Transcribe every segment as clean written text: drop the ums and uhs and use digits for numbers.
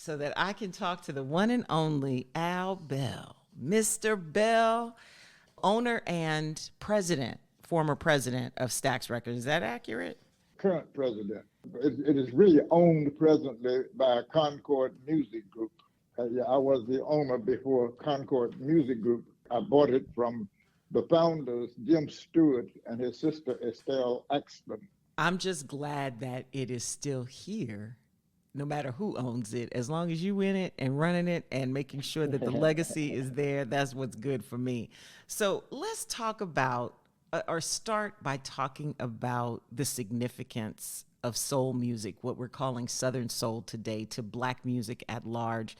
so that I can talk to the one and only Al Bell. Mr. Bell, owner and president, former president of Stax Records. Is that accurate? Current president. It is really owned presently by Concord Music Group. Yeah, I was the owner before Concord Music Group. I bought it from the founders, Jim Stewart and his sister Estelle Axton. I'm just glad that it is still here, no matter who owns it. As long as you in it and running it and making sure that the legacy is there, that's what's good for me. So let's talk about, or start by talking about the significance of soul music, what we're calling Southern soul today, to Black music at large,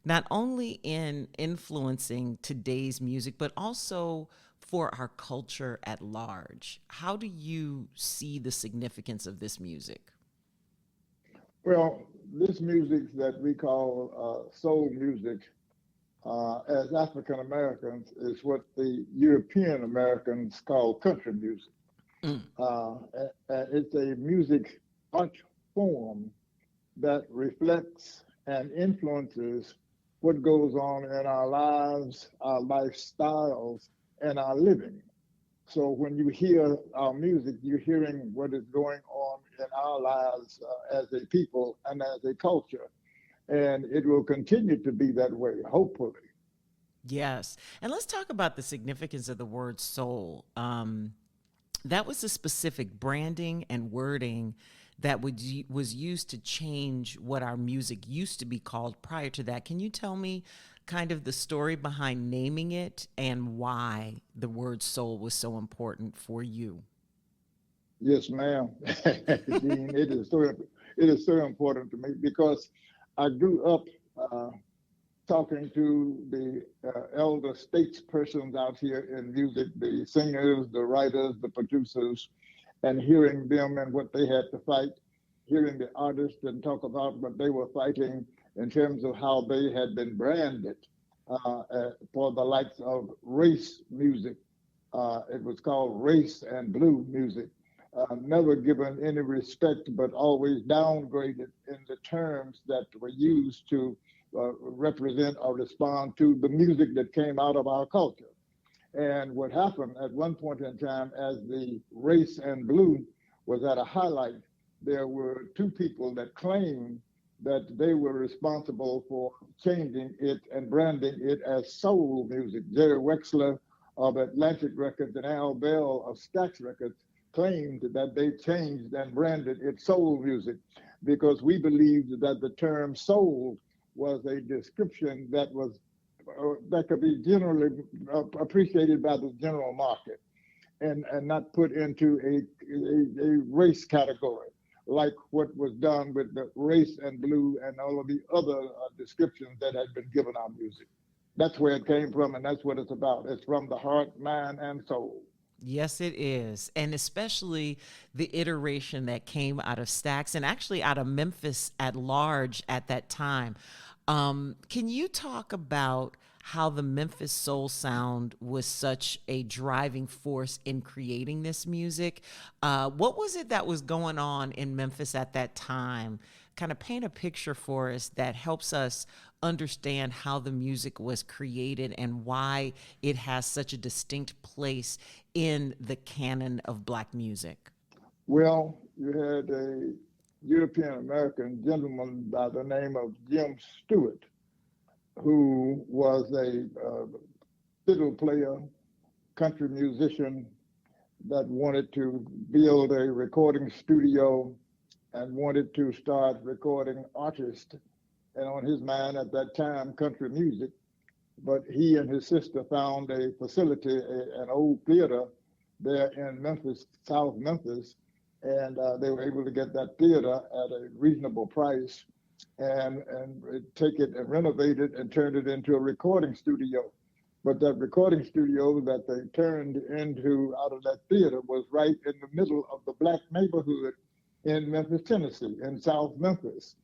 not only in influencing today's music, but also for our culture at large. How do you see the significance of this music? Well, this music that we call soul music, as African Americans, is what the European Americans call country music. Mm. It's a music art form that reflects and influences what goes on in our lives, our lifestyles, and our living. So when you hear our music, you're hearing what is going on in our lives as a people and as a culture. And it will continue to be that way, hopefully. Yes. And let's talk about the significance of the word soul. That was a specific branding and wording that was used to change what our music used to be called prior to that. Can you tell me kind of the story behind naming it and why the word soul was so important for you? Yes, ma'am. Jeanne, it is so important to me because I grew up talking to the elder statespersons out here in music, the singers, the writers, the producers, and hearing them and what they had to fight, hearing the artists and talk about what they were fighting in terms of how they had been branded for the likes of race music. It was called race and blue music, never given any respect, but always downgraded in the terms that were used to represent or respond to the music that came out of our culture. And what happened at one point in time, as the race and blue was at a highlight, there were two people that claimed that they were responsible for changing it and branding it as soul music. Jerry Wexler of Atlantic Records and Al Bell of Stax Records claimed that they changed and branded it soul music because we believed that the term soul was a description that could be generally appreciated by the general market and not put into a race category like what was done with the race and blue and all of the other descriptions that had been given our music. That's where it came from, and that's what it's about. It's from the heart, mind, and soul. Yes, it is. And especially the iteration that came out of Stax and actually out of Memphis at large at that time. Can you talk about how the Memphis soul sound was such a driving force in creating this music? What was it that was going on in Memphis at that time? Kind of paint a picture for us that helps us understand how the music was created and why it has such a distinct place in the canon of Black music. Well, you had a European American gentleman by the name of Jim Stewart, who was a fiddle player, country musician that wanted to build a recording studio and wanted to start recording artists. And on his mind at that time, country music. But he and his sister found a facility, an old theater there in Memphis, South Memphis, and they were able to get that theater at a reasonable price and take it and renovate it and turn it into a recording studio. But that recording studio that they turned into out of that theater was right in the middle of the Black neighborhood in Memphis, Tennessee, in South Memphis.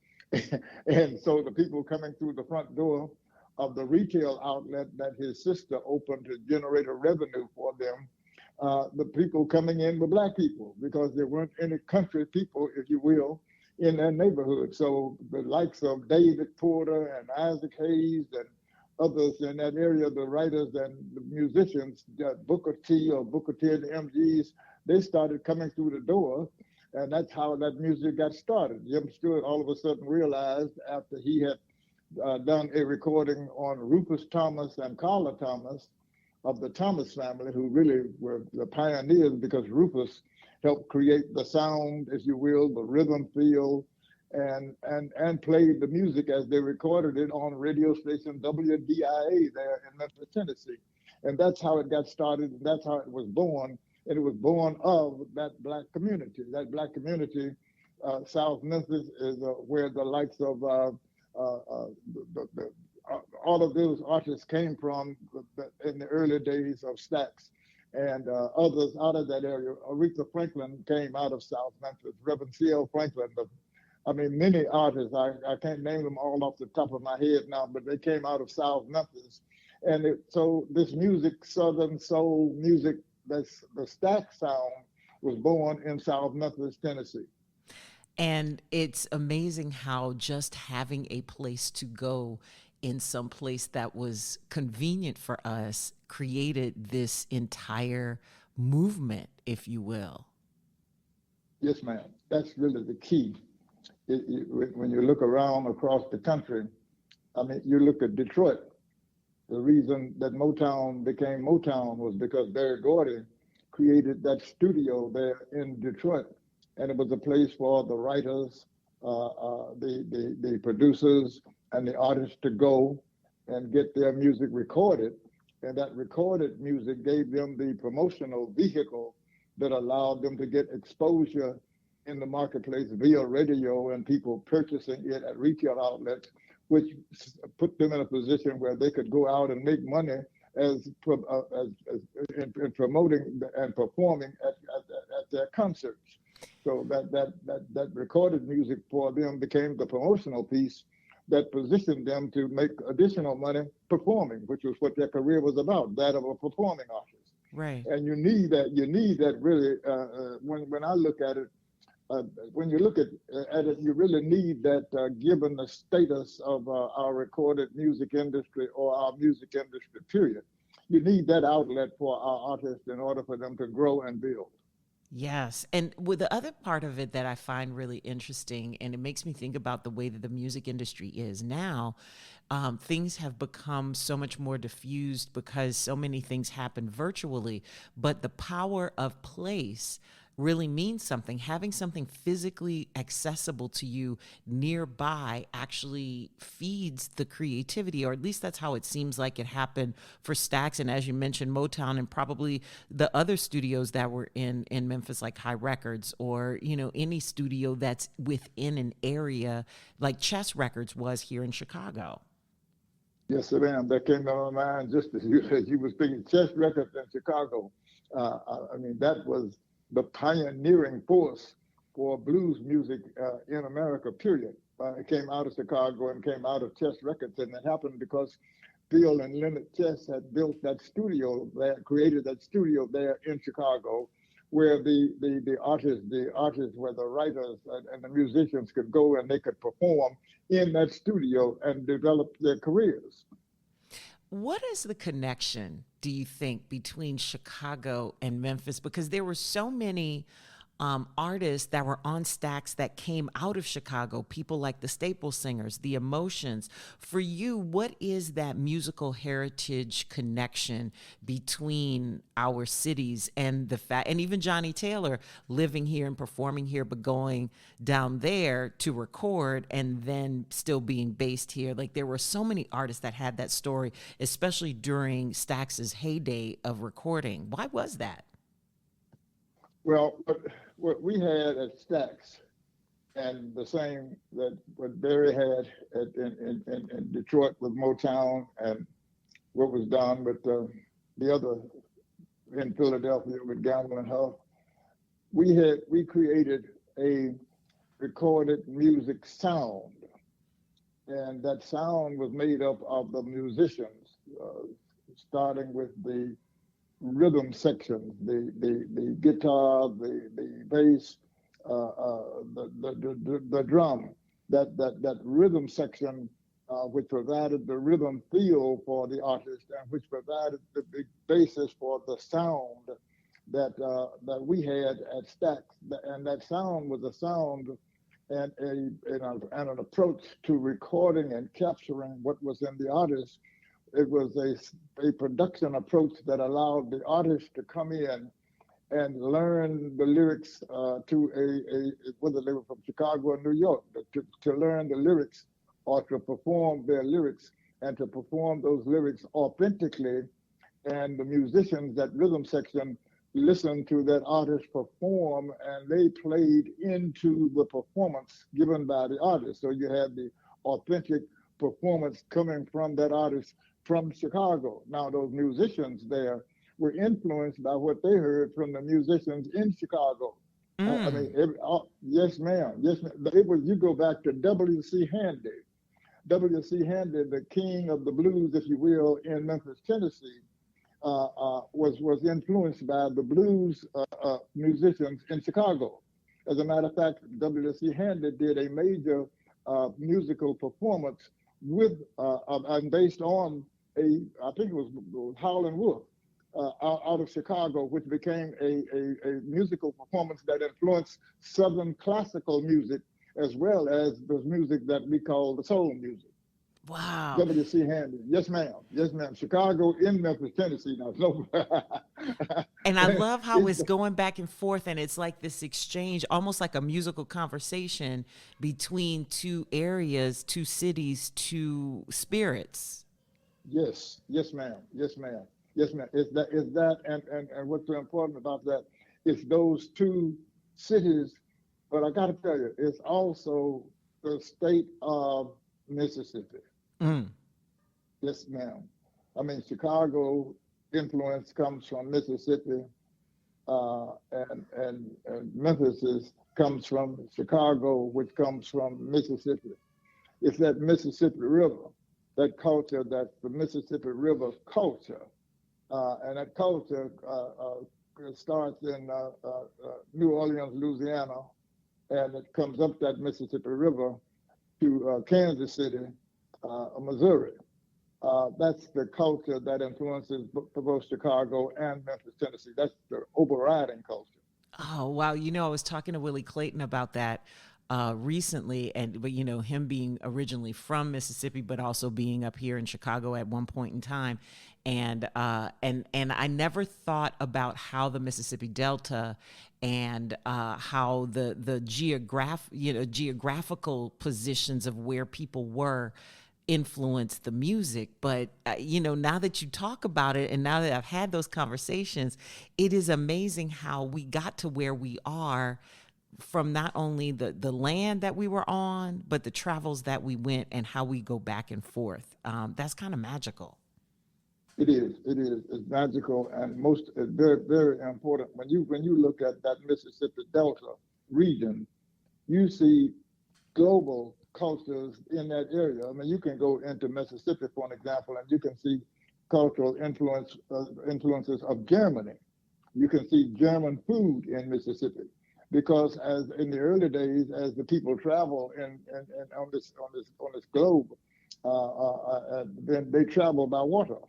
And so the people coming through the front door of the retail outlet that his sister opened to generate a revenue for them, the people coming in were Black people because there weren't any country people, if you will, in their neighborhood. So the likes of David Porter and Isaac Hayes and others in that area, the writers and the musicians, Booker T or Booker T and the MGs, they started coming through the door. And that's how that music got started. Jim Stewart all of a sudden realized after he had done a recording on Rufus Thomas and Carla Thomas of the Thomas family, who really were the pioneers because Rufus helped create the sound, if you will, the rhythm feel, and played the music as they recorded it on radio station WDIA there in Memphis, Tennessee. And that's how it got started, and that's how it was born. And it was born of that black community. That black community, South Memphis, is where the likes of the, all of those artists came from in the early days of Stax, and others out of that area. Aretha Franklin came out of South Memphis. Reverend C.L. Franklin. I mean, many artists. I can't name them all off the top of my head now, but they came out of South Memphis. And so this music, Southern soul music, that's the Stax sound, was born in South Memphis, Tennessee. And it's amazing how just having a place to go in some place that was convenient for us created this entire movement, if you will. Yes, ma'am. That's really the key. When you look around across the country, I mean, you look at Detroit. The reason that Motown became Motown was because Berry Gordy created that studio there in Detroit, and it was a place for the writers, the producers, and the artists to go and get their music recorded. And that recorded music gave them the promotional vehicle that allowed them to get exposure in the marketplace via radio and people purchasing it at retail outlets, which put them in a position where they could go out and make money as in promoting and performing at their concerts. So that recorded music for them became the promotional piece that positioned them to make additional money performing, which was what their career was about, that of a performing artist. Right. And you need that. You need that really. When I look at it, when you look at it, you really need that, given the status of our recorded music industry or our music industry, period. You need that outlet for our artists in order for them to grow and build. Yes. And with the other part of it that I find really interesting, and it makes me think about the way that the music industry is now, things have become so much more diffused because so many things happen virtually. But the power of place really means something. Having something physically accessible to you nearby actually feeds the creativity, or at least that's how it seems like it happened for Stax. And as you mentioned, Motown and probably the other studios that were in Memphis, like High Records, or, you know, any studio that's within an area like Chess Records was here in Chicago. Yes, ma'am. That came to my mind just as you were speaking. Chess Records in Chicago. I mean, that was the pioneering force for blues music in America, period. It came out of Chicago and came out of Chess Records, and it happened because Phil and Leonard Chess had built that studio there, created that studio there in Chicago, where the artists where the writers and the musicians could go and they could perform in that studio and develop their careers. What is the connection, do you think, between Chicago and Memphis? Because there were so many artists that were on Stax that came out of Chicago, people like the Staple Singers, the Emotions. For you, what is that musical heritage connection between our cities and the fact, and even Johnny Taylor living here and performing here, but going down there to record and then still being based here? Like, there were so many artists that had that story, especially during Stax's heyday of recording. Why was that? Well, what we had at Stax, and the same that what Barry had in Detroit with Motown, and what was done with the other in Philadelphia with Gamble and Huff, we created a recorded music sound, and that sound was made up of the musicians, starting with the rhythm section, the guitar, the bass, the drum, that rhythm section, which provided the rhythm feel for the artist and which provided the big basis for the sound that we had at Stax. And that sound was a sound and an approach to recording and capturing what was in the artist. It was a production approach that allowed the artist to come in and learn the lyrics to whether they were from Chicago or New York, to learn the lyrics or to perform their lyrics and to perform those lyrics authentically. And the musicians, that rhythm section, listened to that artist perform and they played into the performance given by the artist. So you had the authentic performance coming from that artist from Chicago. Now, those musicians there were influenced by what they heard from the musicians in Chicago. I mean, yes, ma'am. Yes, ma'am. It was, you go back to W.C. Handy. W.C. Handy, the king of the blues, if you will, in Memphis, Tennessee, was influenced by the blues musicians in Chicago. As a matter of fact, W.C. Handy did a major musical performance with and based on I think it was Howlin' Wolf out of Chicago, which became a musical performance that influenced Southern classical music as well as the music that we call the soul music. Wow. W.C. Handy. Yes, ma'am. Yes, ma'am. Chicago in Memphis, Tennessee. Now, so And I love how it's going back and forth, and it's like this exchange, almost like a musical conversation between two areas, two cities, two spirits. yes, yes, ma'am. Yes, ma'am. Yes, ma'am. It's that, and what's so important about that is those two cities. But I got to tell you, it's also the state of Mississippi. Mm. Yes, ma'am. I mean, Chicago influence comes from Mississippi, and Memphis comes from Chicago, which comes from Mississippi. It's that Mississippi River, that culture, that's the Mississippi River culture. And that culture starts in New Orleans, Louisiana, and it comes up that Mississippi River to Kansas City, Missouri. That's the culture that influences both Chicago and Memphis, Tennessee. That's the overriding culture. Oh, wow. I was talking to Willie Clayton about that recently, but him being originally from Mississippi, but also being up here in Chicago at one point in time, and I never thought about how the Mississippi Delta and how the geographical positions of where people were influenced the music. But now that you talk about it, and now that I've had those conversations, it is amazing how we got to where we are from not only the land that we were on, but the travels that we went and how we go back and forth. That's kind of magical. It is. It is. It's magical and most very, very important. When you look at that Mississippi Delta region, you see global cultures in that area. I mean, you can go into Mississippi, for an example, and you can see cultural influences of Germany. You can see German food in Mississippi, because as in the early days, as the people travel in on this globe, then they travel by water.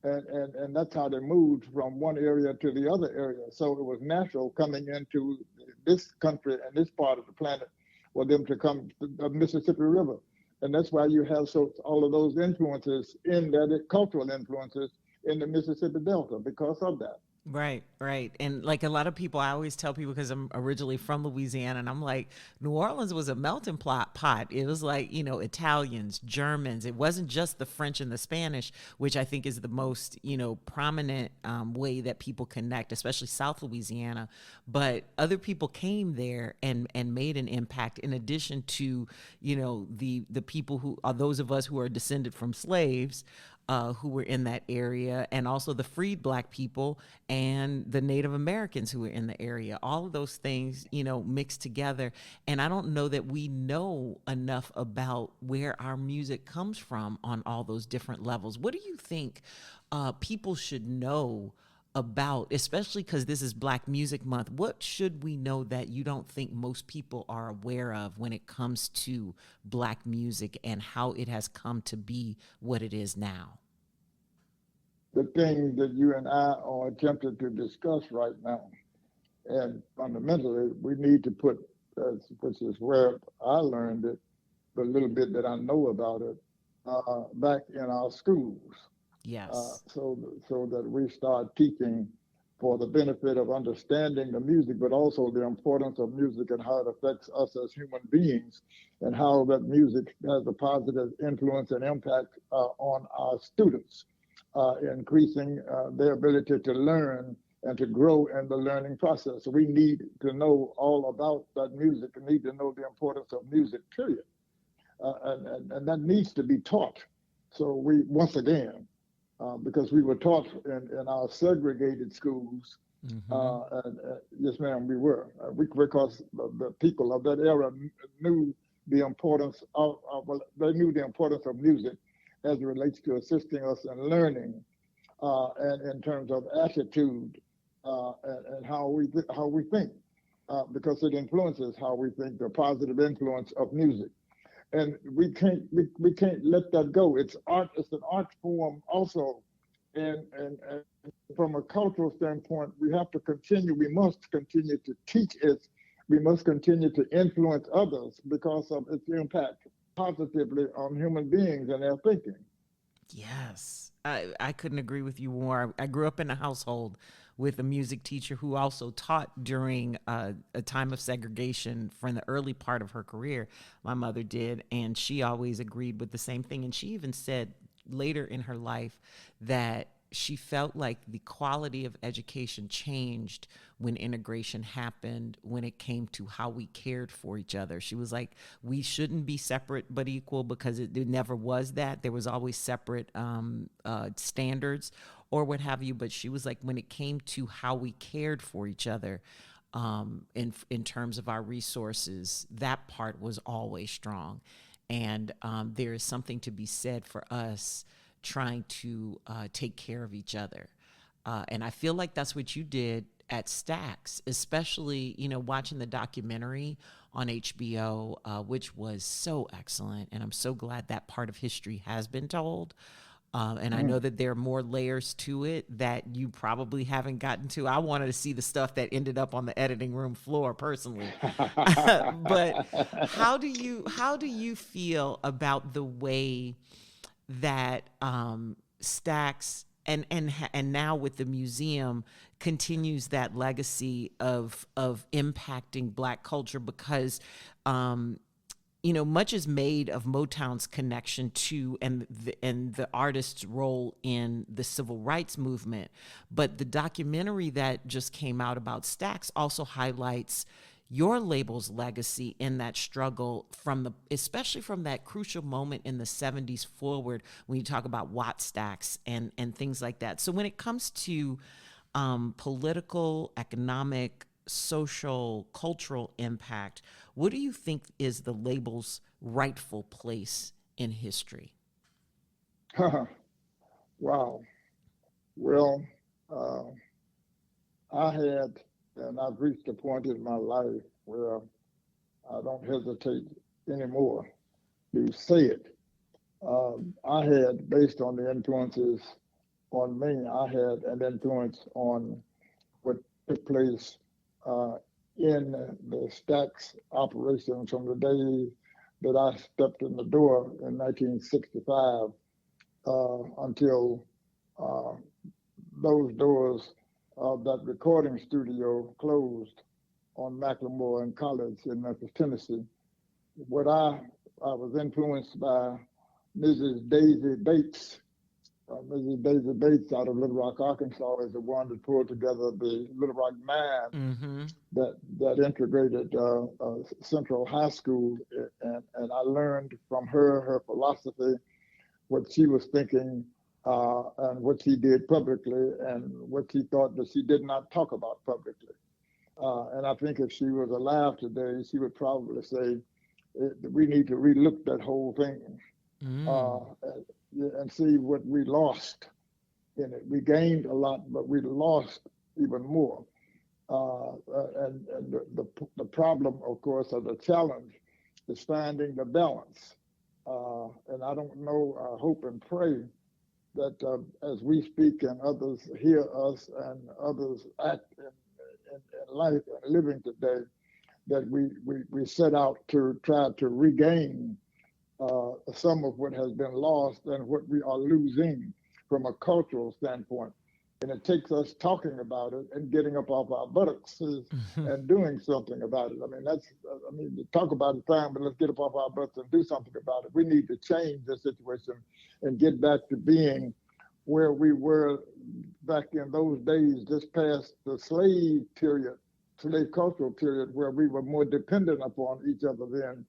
And that's how they moved from one area to the other area. So it was natural coming into this country and this part of the planet for them to come to the Mississippi River. And that's why you have all of those influences in that, cultural influences in the Mississippi Delta because of that. Right, right. And like a lot of people, I always tell people, because I'm originally from Louisiana, and I'm like, New Orleans was a melting pot. It was like, Italians, Germans. It wasn't just the French and the Spanish, which I think is the most, prominent way that people connect, especially South Louisiana. But other people came there and made an impact, in addition to, the people who are those of us who are descended from slaves, who were in that area, and also the freed Black people and the Native Americans who were in the area. All of those things, mixed together. And I don't know that we know enough about where our music comes from on all those different levels. What do you think people should know about, especially because this is Black Music Month? What should we know that you don't think most people are aware of when it comes to Black music and how it has come to be what it is now? The thing that you and I are attempting to discuss right now, and fundamentally, we need to put, which is where I learned it, the little bit that I know about it, back in our schools, Yes. so that we start teaching for the benefit of understanding the music, but also the importance of music and how it affects us as human beings, and how that music has a positive influence and impact on our students, increasing their ability to learn and to grow in the learning process. So we need to know all about that music and need to know the importance of music, period. And that needs to be taught. So we, once again, because we were taught in our segregated schools, Mm-hmm. yes, ma'am, we were. Because the people of that era knew the importance well, they knew the importance of music as it relates to assisting us in learning, and in terms of attitude, and how we think, because it influences how we think. The positive influence of music, and we can't let that go. It's art. It's an art form also, and from a cultural standpoint, we have to continue. We must continue to teach it. We must continue to influence others because of its impact positively on human beings and their thinking. Yes, I couldn't agree with you more. I grew up in a household with a music teacher who also taught during a time of segregation from the early part of her career. My mother did, and she always agreed with the same thing. And she even said later in her life that she felt like the quality of education changed when integration happened, when it came to how we cared for each other. She was like, we shouldn't be separate but equal, because it never was that. There was always separate standards or what have you. But she was like, when it came to how we cared for each other, in terms of our resources, that part was always strong. And there is something to be said for us trying to take care of each other. And I feel like that's what you did at Stax, especially, watching the documentary on HBO, which was so excellent. And I'm so glad that part of history has been told. And I know Mm. that there are more layers to it that you probably haven't gotten to. I wanted to see the stuff that ended up on the editing room floor personally. But how do you feel about the way that Stax and now with the museum continues that legacy of impacting Black culture? Because much is made of Motown's connection to and the artist's role in the civil rights movement, but the documentary that just came out about Stax also highlights your label's legacy in that struggle, especially from that crucial moment in the 70s forward, when you talk about Watt Stacks and things like that. So when it comes to political, economic, social, cultural impact, what do you think is the label's rightful place in history? Wow. Well, uh, I had, and I've reached a point in my life where I don't hesitate anymore to say it. I had, based on the influences on me, I had an influence on what took place uh, in the Stax operation from the day that I stepped in the door in 1965, until uh, those doors of that recording studio closed on McLemore and College in Memphis, Tennessee. What I was influenced by Mrs. Daisy Bates. Mrs. Daisy Bates out of Little Rock, Arkansas, is the one that pulled together the Little Rock Nine, Mm-hmm. that integrated Central High School, and I learned from her philosophy, what she was thinking, and what she did publicly, and what she thought that she did not talk about publicly. And I think if she was alive today, she would probably say, we need to relook that whole thing, Mm. uh, and see what we lost, in it. We gained a lot, but we lost even more. And the problem, of course, or the challenge is finding the balance. And I don't know, I hope and pray that as we speak and others hear us and others act in life and living today, that we set out to try to regain some of what has been lost and what we are losing from a cultural standpoint. And it takes us talking about it and getting up off our buttocks and doing something about it. I mean, to talk about it fine, but let's get up off our butts and do something about it. We need to change the situation and get back to being where we were back in those days, just past the slave cultural period, where we were more dependent upon each other then.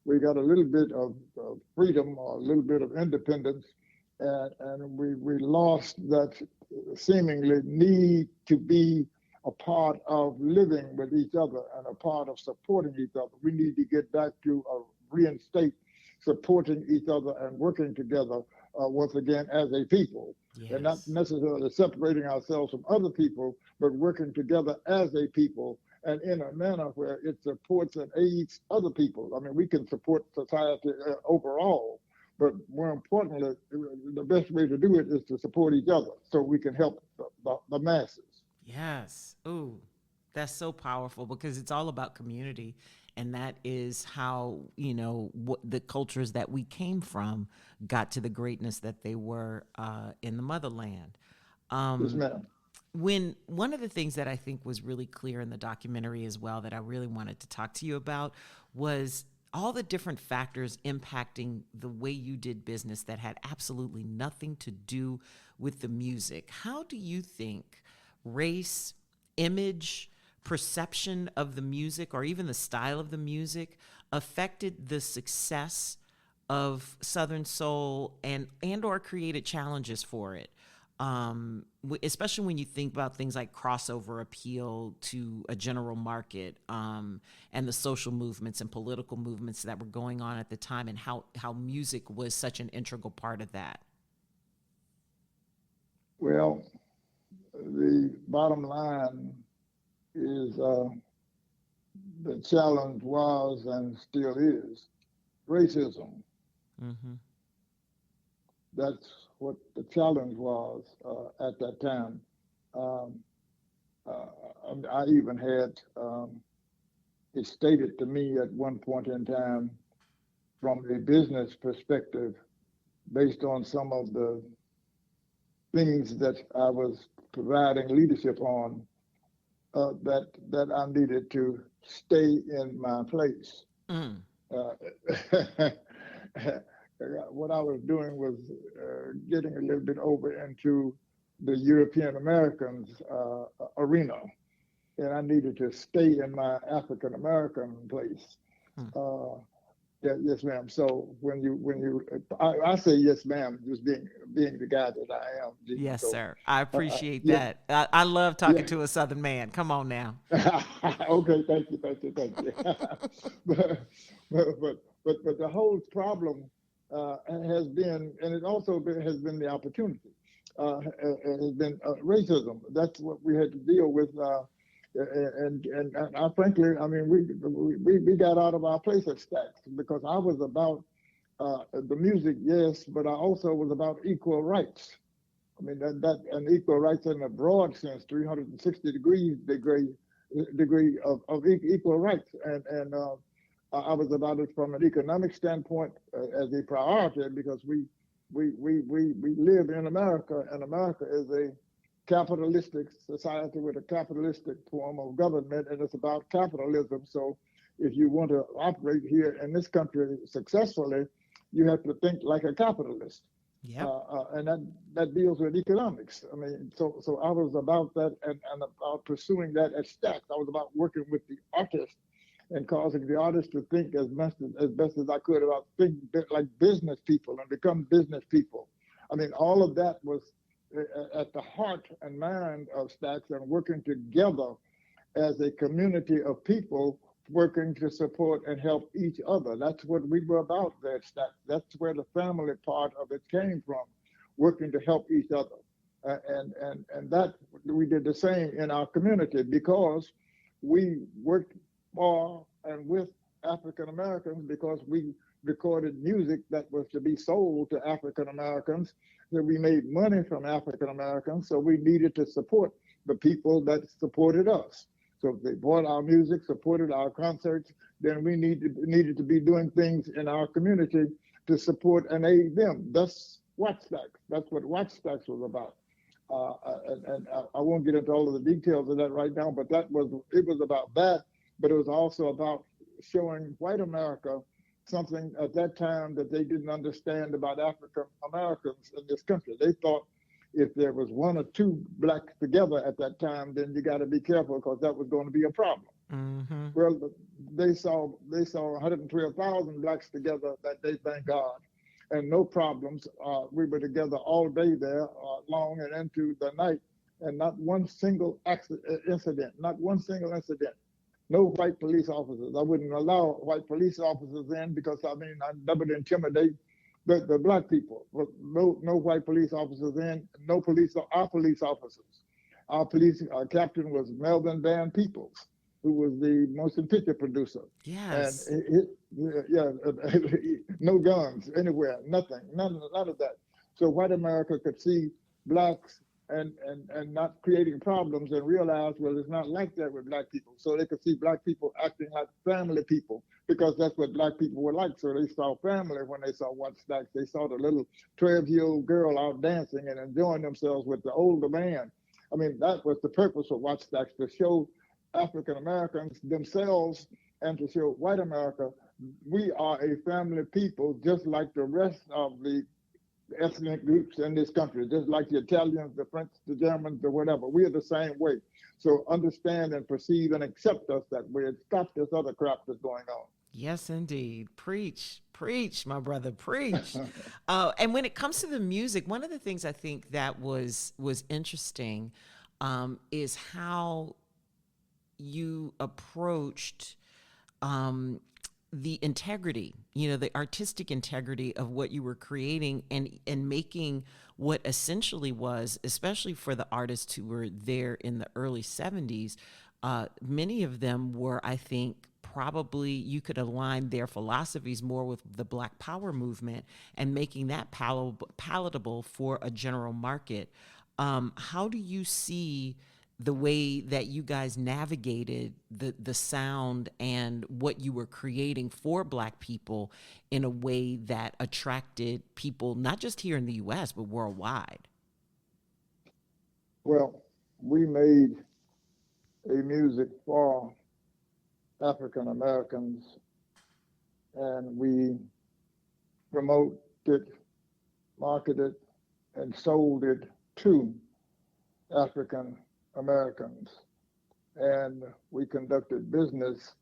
We got a little bit of freedom or a little bit of independence, and we lost that seemingly need to be a part of living with each other and a part of supporting each other. We need to get back to reinstate supporting each other and working together once again as a people. Yes. And not necessarily separating ourselves from other people, but working together as a people and in a manner where it supports and aids other people. I mean, we can support society overall, but more importantly, the best way to do it is to support each other so we can help the masses. Yes. Ooh, that's so powerful because it's all about community. And that is how, the cultures that we came from got to the greatness that they were in the motherland. Yes, ma'am. One of the things that I think was really clear in the documentary as well that I really wanted to talk to you about was all the different factors impacting the way you did business that had absolutely nothing to do with the music. How do you think race, image, perception of the music, or even the style of the music affected the success of Southern Soul and or created challenges for it? Especially when you think about things like crossover appeal to a general market, and the social movements and political movements that were going on at the time, and how music was such an integral part of that. Well, the bottom line is the challenge was and still is racism. Mm-hmm. That's what the challenge was at that time. I even had it stated to me at one point in time from a business perspective, based on some of the things that I was providing leadership on, that I needed to stay in my place. Mm. What I was doing was getting a little bit over into the European Americans arena, and I needed to stay in my African American place. Yes, ma'am. So I say yes, ma'am, just being the guy that I am. Yes, so, sir. I appreciate that. Yeah. I love talking to a Southern man. Come on now. Okay, thank you. but the whole problem has been, and it also has been the opportunity, has been racism. That's what we had to deal with. And I frankly, I mean, we got out of our place at Stax because I was about the music, yes, but I also was about equal rights. I mean, that and equal rights in a broad sense, 360 degree of equal rights. And I was about it from an economic standpoint as a priority because we live in America, and America is a capitalistic society with a capitalistic form of government, and it's about capitalism. So if you want to operate here in this country successfully, you have to think like a capitalist. Yeah. And that deals with economics. I mean, so I was about that and about pursuing that at Stax. I was about working with the artists and causing the artists to think as best as I could about think like business people and become business people. I mean, all of that was at the heart and mind of Stax, and working together as a community of people working to support and help each other. That's what we were about there at Stax. That's where the family part of it came from, working to help each other. And that we did the same in our community because we worked for and with African Americans because we recorded music that was to be sold to African Americans. That we made money from African Americans, so we needed to support the people that supported us. So if they bought our music, supported our concerts, then we needed to be doing things in our community to support and aid them. That's Watch Stax. That's what Watch Stax was about. And I won't get into all of the details of that right now, but it was about that, but it was also about showing white America something at that time that they didn't understand about African Americans in this country. They thought if there was one or two blacks together at that time, then you got to be careful because that was going to be a problem. Mm-hmm. Well, they saw 112,000 blacks together that day, thank God, and no problems. We were together all day there, long and into the night, and not one single incident, not one single incident. No white police officers. I wouldn't allow white police officers in because I mean I never intimidate the black people. But no white police officers in. No police. Our police officers. Our captain was Melvin Van Peebles, who was the motion picture producer. Yes. And no guns anywhere, nothing, none of that. So white America could see blacks and not creating problems and realize, well, it's not like that with black people. So they could see black people acting like family people because that's what black people were like. So they saw family when they saw Watch Stax. They saw the little 12-year-old girl out dancing and enjoying themselves with the older man. I mean, that was the purpose of Watch Stax, to show African Americans themselves and to show white America we are a family people just like the rest of the ethnic groups in this country, just like the Italians, the French, the Germans, or whatever. We are the same way. So understand and perceive and accept us that way and stop this other crap that's going on. Yes, indeed. Preach, my brother, preach. And when it comes to the music, one of the things I think that was interesting is how you approached the integrity, the artistic integrity of what you were creating and making what essentially was, especially for the artists who were there in the early 70s, many of them were, I think, probably you could align their philosophies more with the Black Power movement and making that palatable for a general market. How do you see the way that you guys navigated the sound and what you were creating for Black people in a way that attracted people, not just here in the US, but worldwide? Well, we made a music for African Americans and we promoted, marketed, and sold it to African Americans. And we conducted business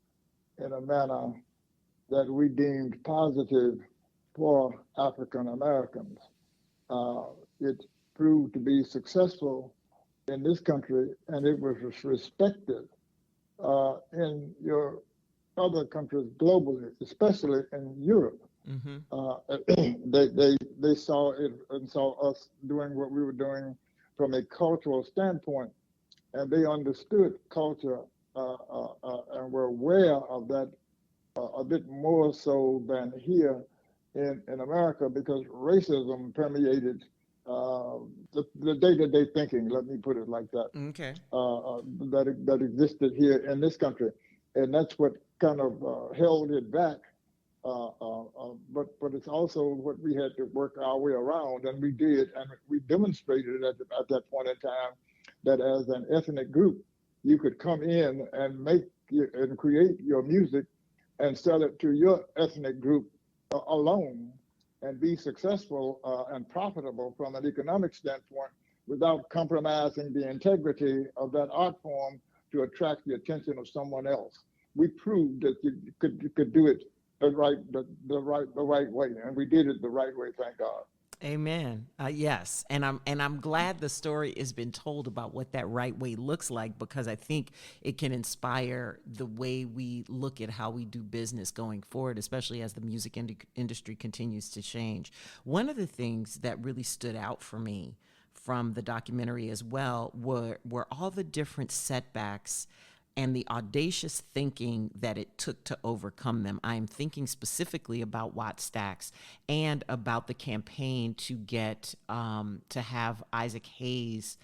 in a manner that we deemed positive for African Americans. It proved to be successful in this country and it was respected in your other countries globally, especially in Europe. Mm-hmm. They saw it and saw us doing what we were doing from a cultural standpoint, and they understood culture and were aware of that a bit more so than here in America because racism permeated the day-to-day thinking, let me put it like that, okay, that existed here in this country. And that's what kind of held it back. But it's also what we had to work our way around, and we did, and we demonstrated at that point in time that as an ethnic group, you could come in and and create your music and sell it to your ethnic group alone and be successful and profitable from an economic standpoint without compromising the integrity of that art form to attract the attention of someone else. We proved that you could do it the right way, and we did it the right way, thank God. Amen. Yes, and I'm glad the story has been told about what that right way looks like, because I think it can inspire the way we look at how we do business going forward, especially as the music industry continues to change. One of the things that really stood out for me from the documentary as well were all the different setbacks and the audacious thinking that it took to overcome them. I am thinking specifically about Watt Stax and about the campaign to get to have Isaac Hayes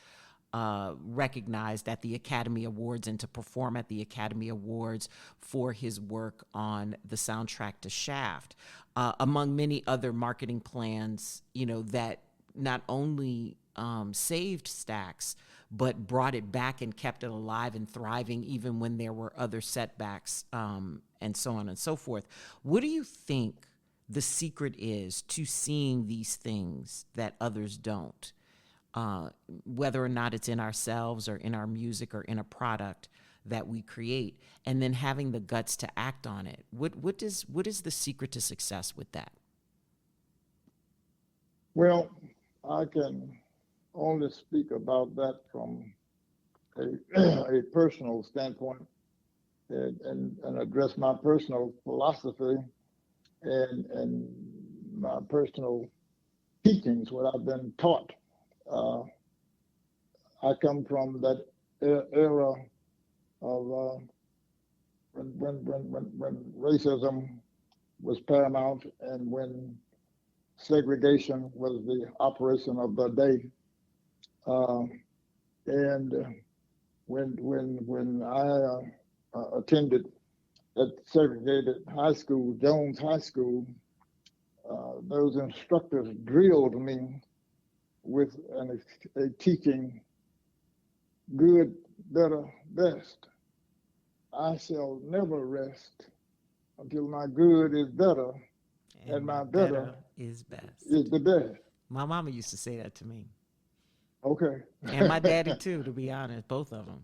recognized at the Academy Awards and to perform at the Academy Awards for his work on the soundtrack to Shaft, among many other marketing plans, that not only saved Stax, but brought it back and kept it alive and thriving even when there were other setbacks, and so on and so forth. What do you think the secret is to seeing these things that others don't? Whether or not it's in ourselves or in our music or in a product that we create, and then having the guts to act on it. What is the secret to success with that? Well, I can only speak about that from a personal standpoint, and address my personal philosophy and my personal teachings, what I've been taught. I come from that era of when racism was paramount and when segregation was the operation of the day. And when I attended at segregated high school, Jones High School, those instructors drilled me with a teaching, good, better, best. I shall never rest until my good is better and my better is best. Is the best. My mama used to say that to me. Okay. And my daddy too, to be honest, both of them.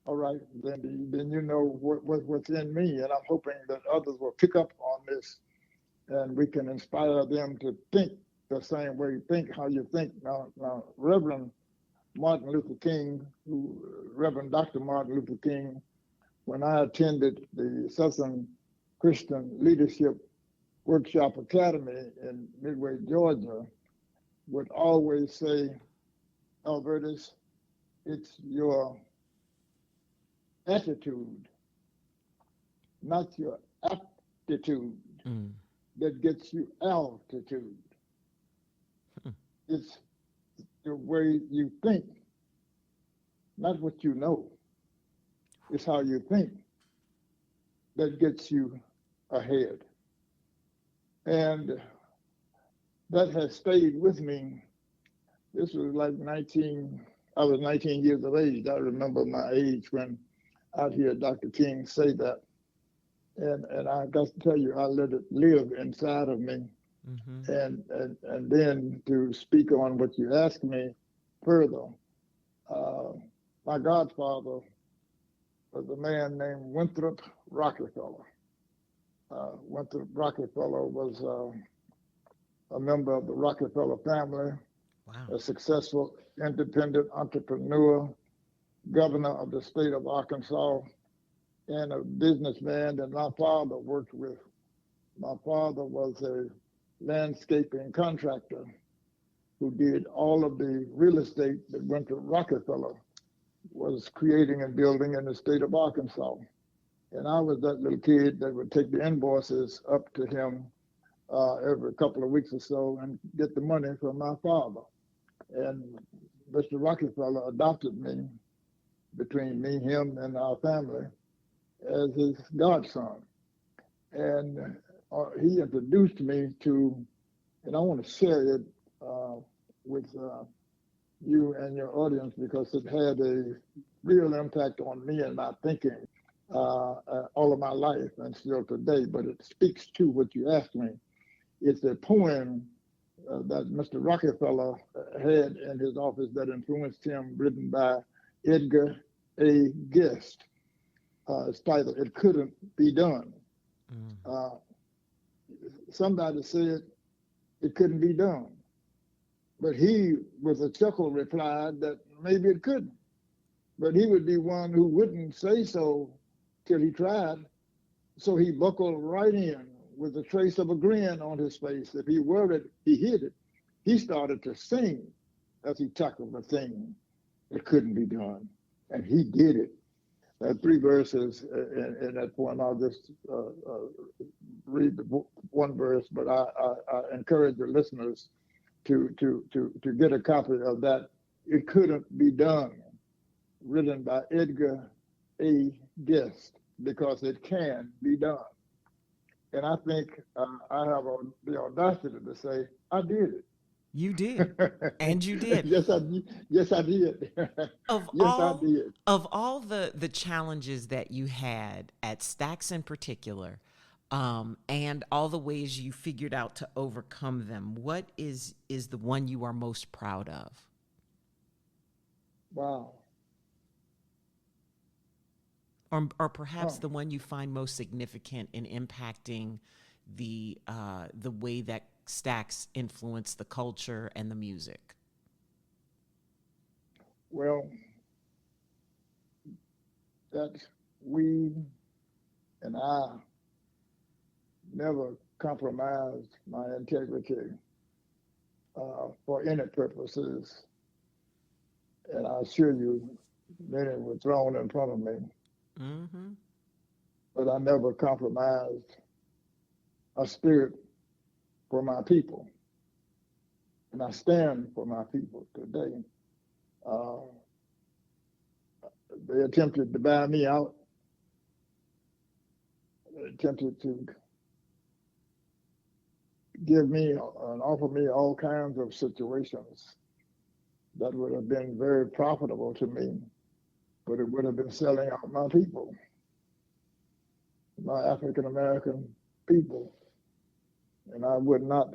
All right, then you know what's in me, and I'm hoping that others will pick up on this, and we can inspire them to think the same way you think, how you think. Now Reverend Martin Luther King, Reverend Dr. Martin Luther King, when I attended the Southern Christian Leadership Workshop Academy in Midway, Georgia, would always say, Albertus, it's your attitude, not your aptitude, that gets you altitude. It's the way you think, not what you know. It's how you think that gets you ahead. And that has stayed with me. This was like I was 19 years of age. I remember my age when I'd hear Dr. King say that. And I got to tell you, I let it live inside of me. Mm-hmm. And then to speak on what you asked me further, my godfather was a man named Winthrop Rockefeller. Winthrop Rockefeller was a member of the Rockefeller family, wow. A successful independent entrepreneur, governor of the state of Arkansas, and a businessman that my father worked with. My father was a landscaping contractor who did all of the real estate that Winthrop Rockefeller was creating and building in the state of Arkansas. And I was that little kid that would take the invoices up to him every couple of weeks or so and get the money from my father. And Mr. Rockefeller adopted me, between me, him, and our family, as his godson. And he introduced me to, and I want to share it with you and your audience because it had a real impact on me and my thinking all of my life and still today, but it speaks to what you asked me. It's a poem that Mr. Rockefeller had in his office that influenced him, written by Edgar A. Guest. It's titled, It Couldn't Be Done. Somebody said it couldn't be done, but he, with a chuckle, replied that maybe it couldn't, but he would be one who wouldn't say so till he tried. So he buckled right in with a trace of a grin on his face. If he worried, he hid it. He started to sing as he tackled the thing that couldn't be done. And he did it. There are three verses in that poem. I'll just read the one verse, but I encourage the listeners to get a copy of that. It couldn't be done, written by Edgar A. Guest, because it can be done. And I think I have the audacity to say I did You did. And you it. did. Yes, I did. Of Yes, I all did. of all the challenges that you had at Stax in particular, and all the ways you figured out to overcome them, what is the one you are most proud of? Wow. Or perhaps Huh. the one you find most significant in impacting the way that Stax influenced the culture and the music? Well, that we and I never compromised my integrity for any purposes. And I assure you, many were thrown in front of me, Mm-hmm. but I never compromised a spirit for my people. And I stand for my people today. Uh, they attempted to buy me out. They attempted to give me and offer me all kinds of situations that would have been very profitable to me, but it would have been selling out my people, my African American people. And I would not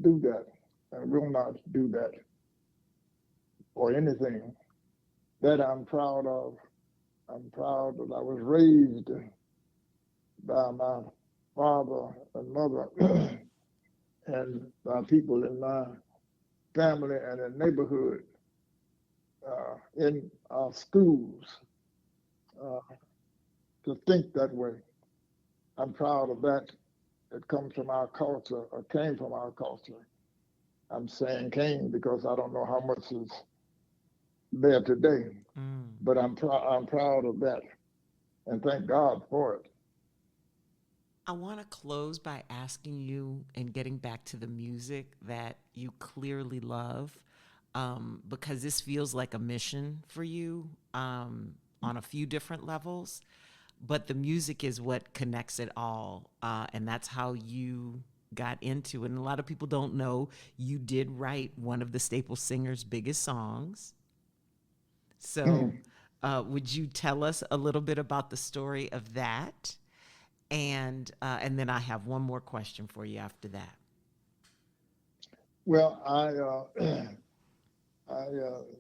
do that and will not do that for anything. That I'm proud of. I'm proud that I was raised by my father and mother and by people in my family and in neighborhood, in our schools, uh, to think that way. I'm proud of that. It comes from our culture, or came from our culture. I'm saying came because I don't know how much is there today, Mm. but I'm proud of that, and thank God for it. I want to close by asking you and getting back to the music that you clearly love, because this feels like a mission for you, on a few different levels. But the music is what connects it all, and that's how you got into it. And a lot of people don't know you did write one of the Staple Singers' biggest songs. So, would you tell us a little bit about the story of that? And then I have one more question for you after that. Well, I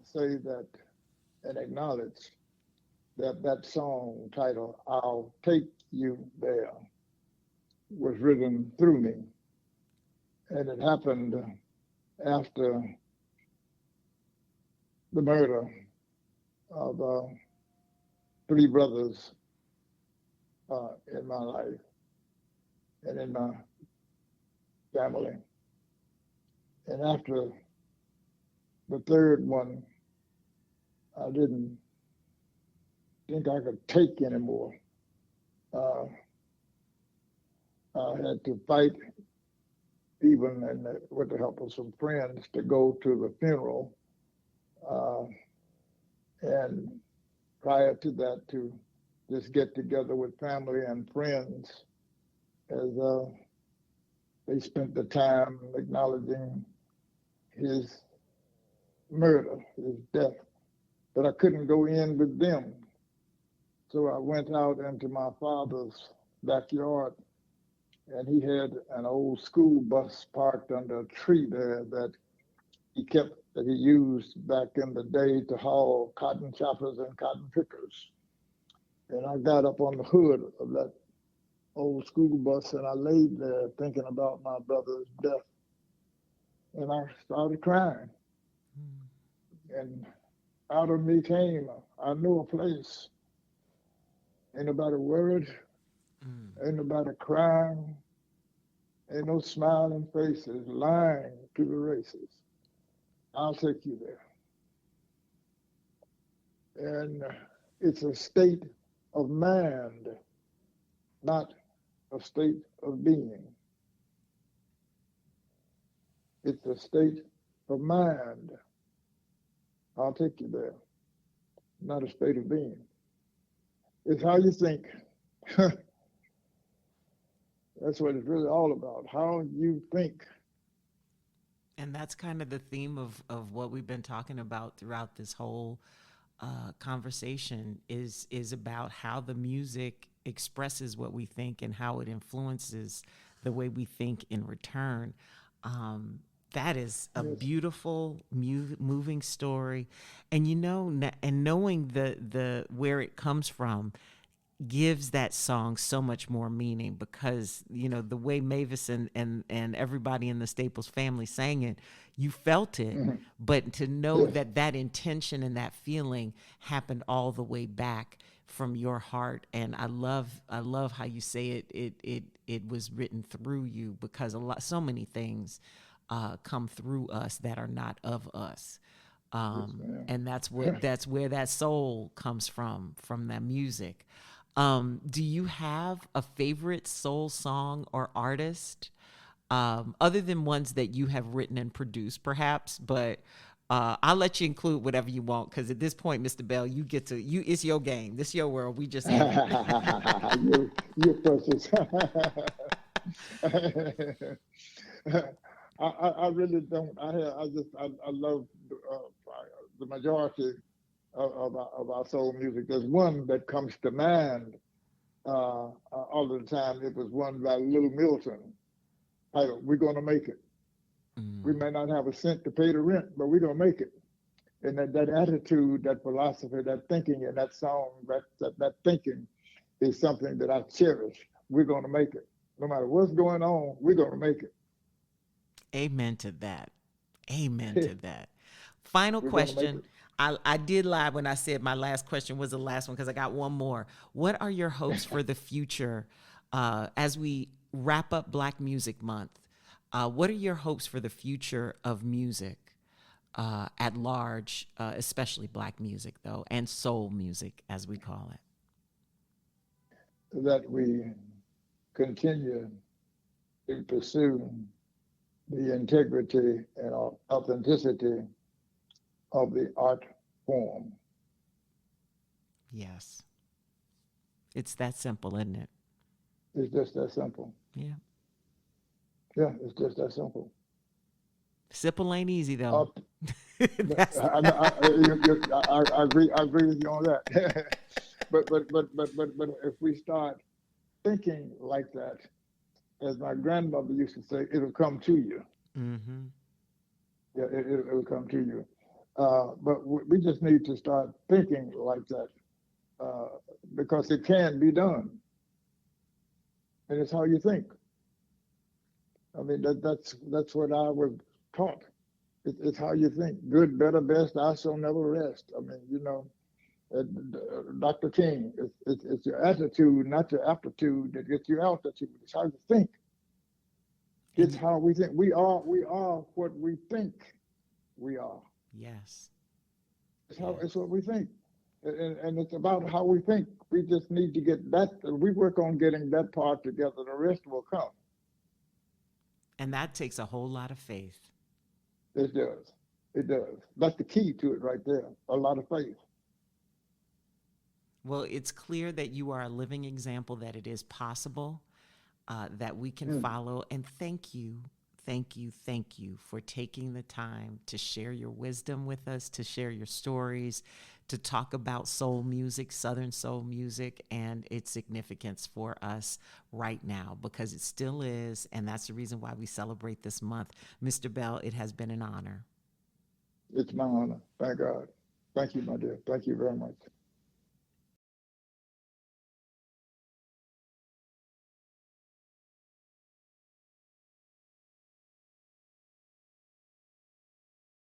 say that and acknowledge that that song titled "I'll Take You There" was written through me, and it happened after the murder of three brothers in my life and in my family. And after the third one, I didn't think I could take anymore. Uh, I had to fight, even with the help of some friends, to go to the funeral. Uh, and prior to that, to just get together with family and friends as they spent the time acknowledging his murder, his death. But I couldn't go in with them. So I went out into my father's backyard, and he had an old school bus parked under a tree there that he used back in the day to haul cotton choppers and cotton pickers. And I got up on the hood of that old school bus and I laid there thinking about my brother's death. And I started crying. And out of me came, I knew a place. Ain't nobody worried, Mm. ain't nobody crying, ain't no smiling faces lying to the races. I'll take you there. And it's a state of mind, not a state of being. It's a state of mind. I'll take you there, not a state of being. It's how you think. That's what it's really all about, how you think. And that's kind of the theme of what we've been talking about throughout this whole conversation is about how the music expresses what we think and how it influences the way we think in return. That is a Yes. beautiful, moving story, and and knowing the where it comes from gives that song so much more meaning because the way Mavis and everybody in the Staples family sang it, you felt it, Mhm. but to know Yes. that intention and that feeling happened all the way back from your heart. And I love how you say it was written through you because so many things come through us that are not of us. Yes, ma'am. And that's where that soul comes from that music. Do you have a favorite soul song or artist, other than ones that you have written and produced, perhaps? But I'll let you include whatever you want because at this point, Mr. Bell, you get to you. It's your game. This your world. We just in it. You're precious. I really don't. I love uh, the majority of our soul music. There's one that comes to mind all the time. It was one by Little Milton titled "We're Gonna Make It." We Mm, may not have a cent to pay the rent, but we're gonna make it. And that attitude, that philosophy, that thinking, and that song, that thinking is something that I cherish. We're gonna make it. No matter what's going on, we're gonna make amen to that. Amen to it. that. Final We're gonna make question. it. I did lie when I said my last question was the last one because I got one more. What are your hopes for the future as we wrap up Black Music Month? What are your hopes for the future of music at large, especially Black music, though, and soul music, as we call it? That we continue to pursue the integrity and authenticity of the art form. Yes. It's that simple, isn't it? It's just that simple. Yeah. Yeah, it's just that simple. Simple ain't easy, though. Up, That's I agree. I agree with you on that. But if we start thinking like that, as my grandmother used to say, it'll come to you. mm-hmm. Yeah, it'll come to you. But we just need to start thinking like that uh, because it can be done, and it's how you think. I mean, that's what I was taught. It's how you think. Good, better, best. I shall never rest. I mean, uh, Dr. King. It's your attitude, not your aptitude, that gets you altitude. It's how you think. It's And how we think. We are what we think we are. yes, It's yes. what we think. And it's about how we think. We just need to get that. We work on getting that part together. The rest will come. And that takes a whole lot of faith. It does. It does. That's the key to it right there. A lot of faith. Well, it's clear that you are a living example that it is possible, that we can Mm. follow. And thank you, thank you, thank you for taking the time to share your wisdom with us, to share your stories, to talk about soul music, Southern soul music, and its significance for us right now, because it still is. And that's the reason why we celebrate this month. Mr. Bell, it has been an honor. It's my honor. Thank God. Thank you, my dear. Thank you very much.